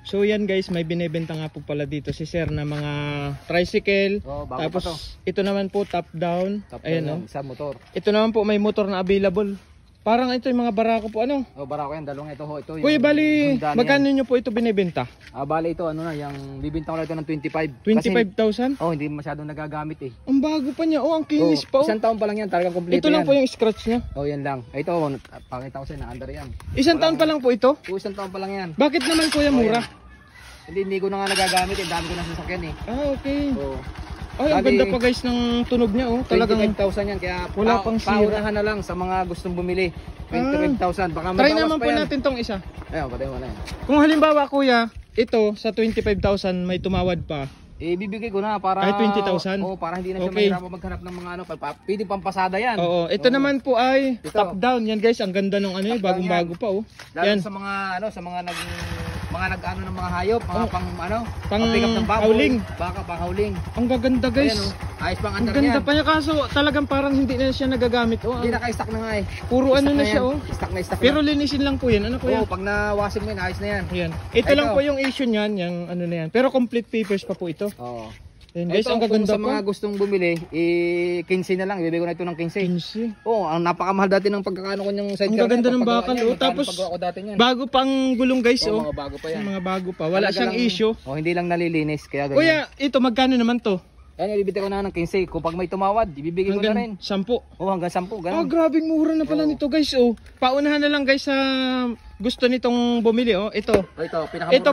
So yan guys, may binebenta nga po pala dito si sir na mga tricycle. Tapos ito naman po top down. Ayan no. Isa motor. Ito naman po may motor na available. Parang ito yung mga barako po ano? Barako yan, dalawang ito ho. Ito yung Kuya bali, magkano nyo po ito binebenta? Bali ito ano na, yung bibinta ko lang ito ng 25. 25,000? Hindi masyadong nagagamit eh. Ang bago pa niya. Ang kinis pa. Isang taon pa lang yan, talagang kompleto yan. Ito lang po yung scratch niya. Yan lang. Ito, pakita ko sa'yo na under yan. Isang taon pa lang po ito? Isang taon pa lang yan. Bakit naman kuya mura? Hindi ko na nga nagagamit eh, dami ko na sasakyan eh. Okay. Ay, ang ganda pa guys ng tunog niya Talagang 25,000 yan, kaya wala pang sira. paunahan na lang sa mga gustong bumili. 25,000, baka try naman po natin tong isa. Ayun, patay mo na yan. Kung halimbawa kuya, ito sa 25,000 may tumawad pa. Bibigay ko na para ay 20,000? Para hindi na siya mahirapan maghanap ng mga pwede pampasada yan. Ito naman po ay top down yan guys, ang ganda ng bagong bago pa Lalo sa mga nag-ano ng mga hayop, mga pang-pick up ng baboy, hauling. Baka pang-hauling. Ang gaganda guys. Ayos pang ang under ganda yan. pa niya, kaso talagang parang hindi na siya nagagamit. Hindi naka-stack na nga eh. Puro ano na siya Stack na stack. Pero linisin lang po yan. Ano po yan? Pag na-washing mo yan, ayos na yan. Ayan. Ito lang po yung issue niyan, yung ano na yan. Pero complete papers pa po ito. Ayan guys, ang gaganda sa mga gustong bumili, 15 na lang. Ibibigay ko na ito ng 15. 15? Ang napakamahal dati ng pagkakano ko yung sidecar. Ang gaganda ng bakal tapos bago pang gulong guys mga bago pa yan. Mga bago pa. Wala siyang issue. Hindi lang nalilinis. Kaya ganyan. Kuya, ito magkano naman to? Yan, ibibigay ko na ng 15. Kung pag may tumawad, ibibigay ko na rin. 10? Hanggang 10. Ganun. Grabing mura na pala nito guys. Paunahan na lang guys sa gusto nitong bumili. Ito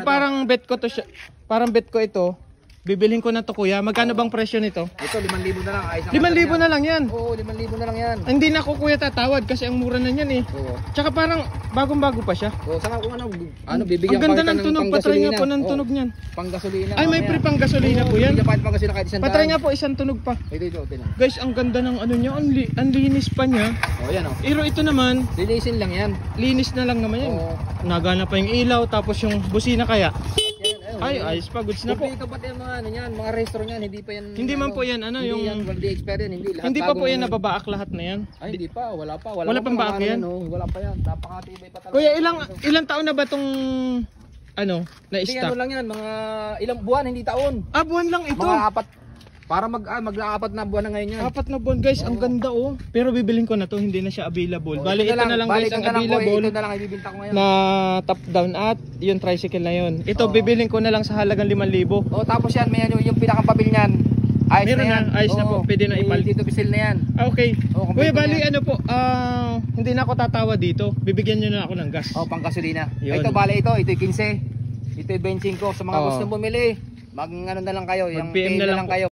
parang bet ko to siya. Parang bet ko ito. Bibilhin ko na to kuya. Magkano bang presyo nito? Ito 5,000 na lang. 5,000 na lang yan. 5,000 na lang yan. Hindi na ako kuya tatawad kasi ang mura na yan Tsaka parang bagong-bago pa siya. Saka kung bibigyan ang ganda ng tunog. Patry nga po ng tunog niyan. Pang-gasolina. Ay, may pang gasolina po yan. Patry nga po isang tunog pa. Ito. Guys, ang ganda ng ano niya. Ang linis pa niya. Yan Pero ito naman, linisin lang yan. Linis na lang naman yan. Nagana pa yung ilaw, tapos yung busina kaya. Ay, ayos pa, goods na po. Ito pati yung mga restaurant yan, hindi pa yan. Hindi man po yan, hindi expert yan, hindi pa po yan nababaak lahat na yan. Ay, hindi pa, wala pa. Wala pang baak yan? Wala pa yan, napakatibay pa talaga. Kuya, ilang taon na ba tong na-stock? Ano lang yan, mga ilang buwan, hindi taon. Buwan lang ito. Mga 4. Para mag-4 na buwan na ngayon yan. 4 na buwan guys, ang ganda Pero bibilhin ko na to, hindi na siya available. Bali ito na lang guys ang available. Ito na lang ibibenta ko ngayon. Na top down at yung tricycle na yun. Ito bibilhin ko na lang sa halagang 5,000. Tapos yan, may yung pinakapabili niyan. Ayos na yan. Ayos na po, pwede na ipal. Dito pisil na yan. Okay. Kuya, bali hindi na ako tatawa dito. Bibigyan nyo na ako ng gas. Pang gasolina. Ito bali ito 15. Ito 25 sa mga gustong bumili. Mag-ano na lang kayo, yung PM na lang kayo.